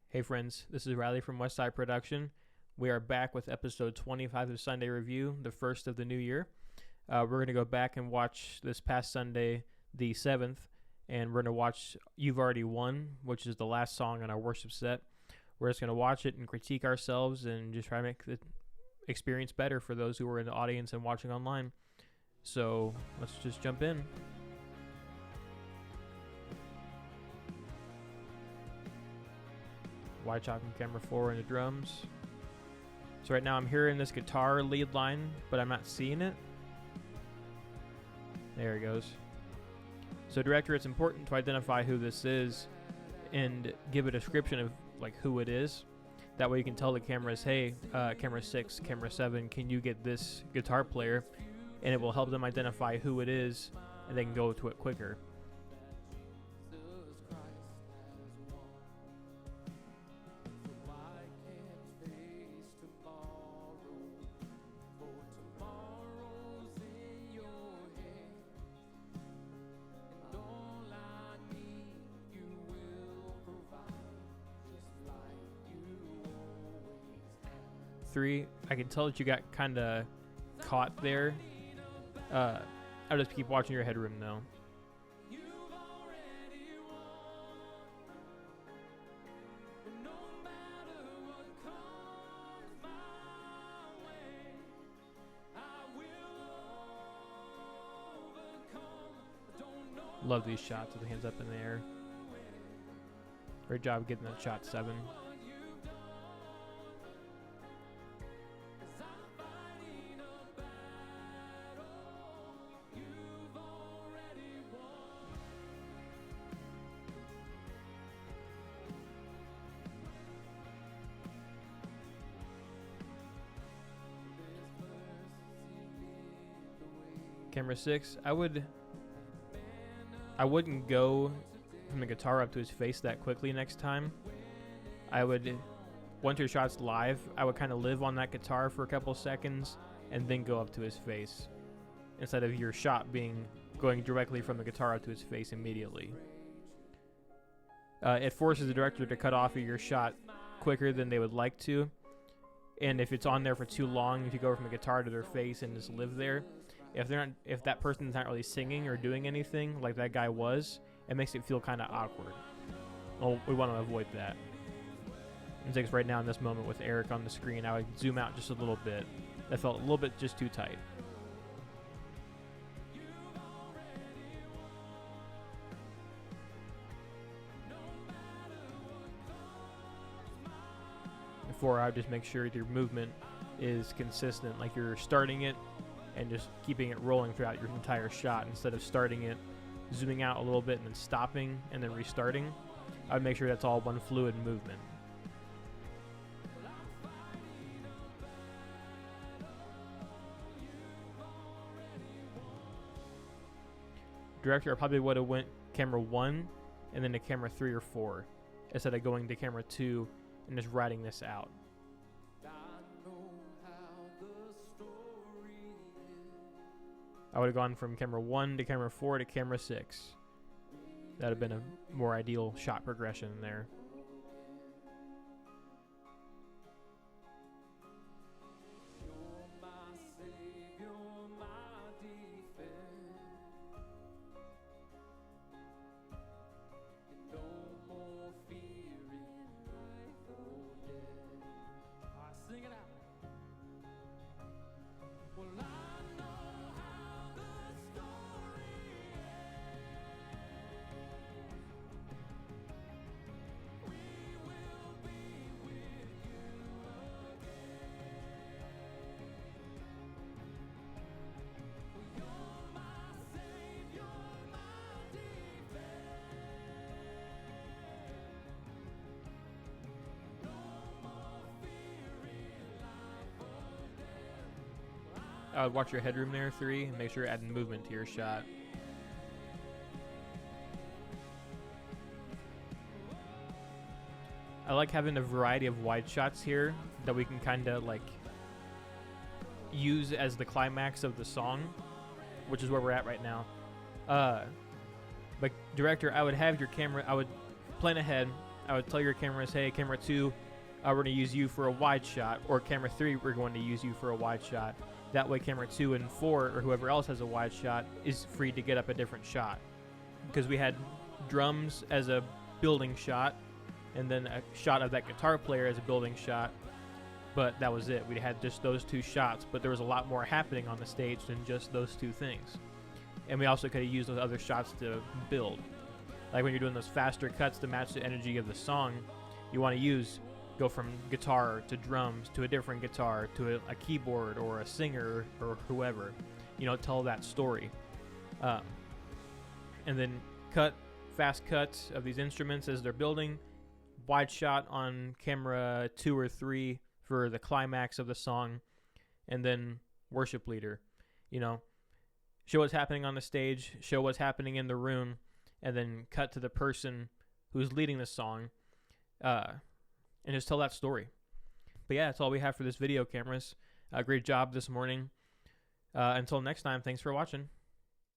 Hey friends, this is Riley from Westside Production. We are back with episode 25 of Sunday Review, the first of the new year. We're going to go back and watch this past Sunday, the 7th, and we're going to watch You've Already Won, which is the last song on our worship set. We're just going to watch it and critique ourselves and just try to make the experience better for those who are in the audience and watching online. So let's just jump in. Wide shot from camera 4 in the drums. So right now I'm hearing this guitar lead line, but I'm not seeing it. There it goes. So director, it's important to identify who this is and give a description of like who it is. That way you can tell the cameras, hey, camera 6, camera 7, can you get this guitar player? And it will help them identify who it is, and they can go to it quicker. I can tell that you got kind of caught there. I'll just keep watching your headroom though. Love these shots with the hands up in the air. Great job getting that shot 7. Camera 6, I wouldn't go from the guitar up to his face that quickly next time. I would, once your shot's live, I would kind of live on that guitar for a couple seconds and then go up to his face, instead of your shot going directly from the guitar up to his face immediately. It forces the director to cut off your shot quicker than they would like to, and if it's on there for too long, if you go from the guitar to their face and just live there, if that person's not really singing or doing anything like that guy was, it makes it feel kind of awkward. Well, we want to avoid that. And so right now in this moment with Eric on the screen, I would zoom out just a little bit. That felt a little bit just too tight. Before, I would just make sure your movement is consistent, like you're starting it and just keeping it rolling throughout your entire shot instead of starting it, zooming out a little bit and then stopping and then restarting. I would make sure that's all one fluid movement. Director, I probably would have went camera 1 and then to camera 3 or 4 instead of going to camera 2 and just writing this out. I would have gone from camera 1 to camera 4 to camera 6. That would have been a more ideal shot progression there. I would watch your headroom there, 3, and make sure you're adding movement to your shot. I like having a variety of wide shots here that we can kind of like use as the climax of the song, which is where we're at right now. But director, I would have your camera, I would plan ahead. I would tell your cameras, hey, camera 2, we're going to use you for a wide shot, or camera 3, we're going to use you for a wide shot. That way camera 2 and 4, or whoever else has a wide shot, is free to get up a different shot. Because we had drums as a building shot, and then a shot of that guitar player as a building shot, but that was it. We had just those 2 shots, but there was a lot more happening on the stage than just those 2 things. And we also could have used those other shots to build. Like when you're doing those faster cuts to match the energy of the song, you want to go from guitar to drums to a different guitar to a keyboard or a singer or whoever, tell that story. And then fast cuts of these instruments as they're building, wide shot on camera 2 or 3 for the climax of the song, and then worship leader, show what's happening on the stage, show what's happening in the room, and then cut to the person who's leading the song, and just tell that story. But yeah, that's all we have for this video, cameras. Great job this morning. Until next time, thanks for watching.